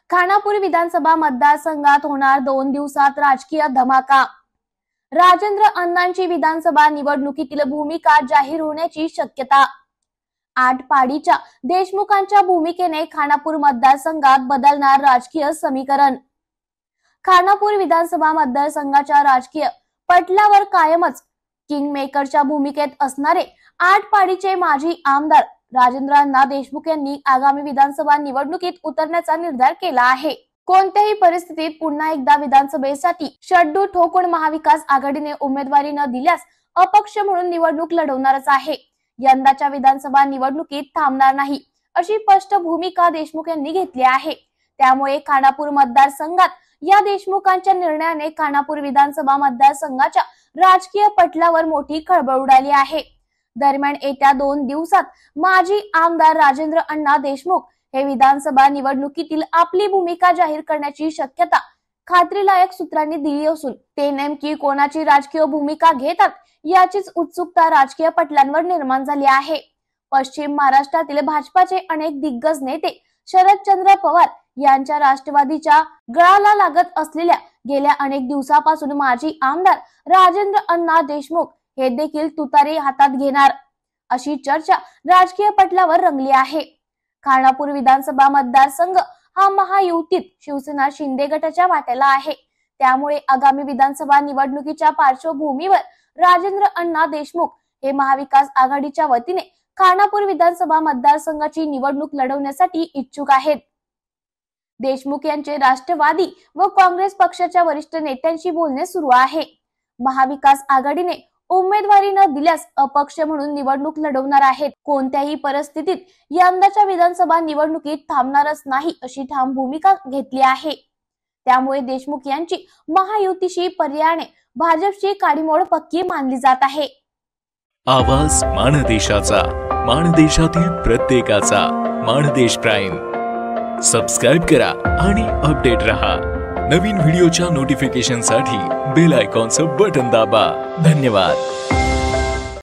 खानापूर विधानसभा मतदारसंघात होणार 2 दिवसात राजकीय धमाका। राजेंद्र अण्णांची विधानसभा निवडणुकीतील भूमिका जाहीर होण्याची शक्यता। आटपाडीच्या देशमुखांच्या भूमिकेने खानापूर मतदारसंघात बदलणार राजकीय समीकरण। खानापूर विधानसभा मतदारसंघाच्या राजकीय पटलावर कायमच किंगमेकरच्या भूमिकेत असणारे आटपाडीचे माजी आमदार राजेंद्र अण्णा देशमुख यांनी आगामी विधानसभा निवडणुकीत उतरण्याचा निर्धार केला आहे। कोणत्याही परिस्थितीत पुन्हा एकदा विधानसभेसाठी शड्डू ठोकून महाविकास आघाडीने उमेदवारी न दिल्यास अपक्ष म्हणून निवडणूक लढवणारच आहे। यंदाच्या विधानसभा निवडणुकीत थांबणार नाही अशी स्पष्ट भूमिका देशमुख यांनी घेतली आहे। त्यामुळे खानापूर मतदारसंघात या देशमुखांच्या निर्णयाने खानापूर विधानसभा मतदारसंघाच्या राजकीय पटलावर मोठी खळबळ उडाली आहे। दरम्यान येत्या 2 दिवसात माजी आमदार राजेंद्र अण्णा देशमुख हे विधानसभा निवडणुकीतील आपली भूमिका जाहीर करण्याची शक्यता खात्रीलायक सूत्रांनी दिली असून ते नेमकी कोणाची राजकीय भूमिका घेतात याचीच उत्सुकता राजकीय पटलांवर निर्माण झाली आहे। पश्चिम महाराष्ट्रातील भाजपाचे अनेक दिग्गज नेते शरदचंद्र पवार यांच्या राष्ट्रवादीच्या गळाला लागत असलेल्या गेल्या अनेक दिवसापासून माजी आमदार राजेंद्र अण्णा देशमुख हे देखील तुतारी हातात घेणार अशी चर्चा राजकीय पटलावर रंगली आहे। खानापूर विधानसभा मतदारसंघ हा महायुतीत शिवसेना शिंदे गटाच्या वाट्याला आहे। त्यामुळे आगामी विधानसभा निवडणुकीच्या पार्श्वभूमीवर राजेंद्र अण्णा देशमुख हे महाविकास आघाडीच्या वतीने खानापूर विधानसभा मतदारसंघाची निवडणूक लढवण्यासाठी इच्छुक आहेत। देशमुख यांचे राष्ट्रवादी व काँग्रेस पक्षाच्या वरिष्ठ नेत्यांशी बोलणे सुरू आहे। महाविकास आघाडीने उमेदवारी न दिल्यास अपक्ष म्हणून निवडणूक लढवणार आहेत। कोणत्याही परिस्थितीत यंदाच्या विधानसभा निवडणुकीत थांबणारच नाही अशी ठाम भूमिका घेतली आहे। त्यामुळे देशमुख यांची महायुतीशी पर्यायाने भाजपची काडीमोड पक्की मानली जात आहे। आवाज माणदेशाचा, माणदेशातील प्रत्येकाचा, माणदेश प्राईम। सबस्क्राइब करा आणि अपडेट रहा। नवीन व्हिडिओच्या नोटिफिकेशनसाठी बेल आयकॉनचं बटन दाबा। धन्यवाद।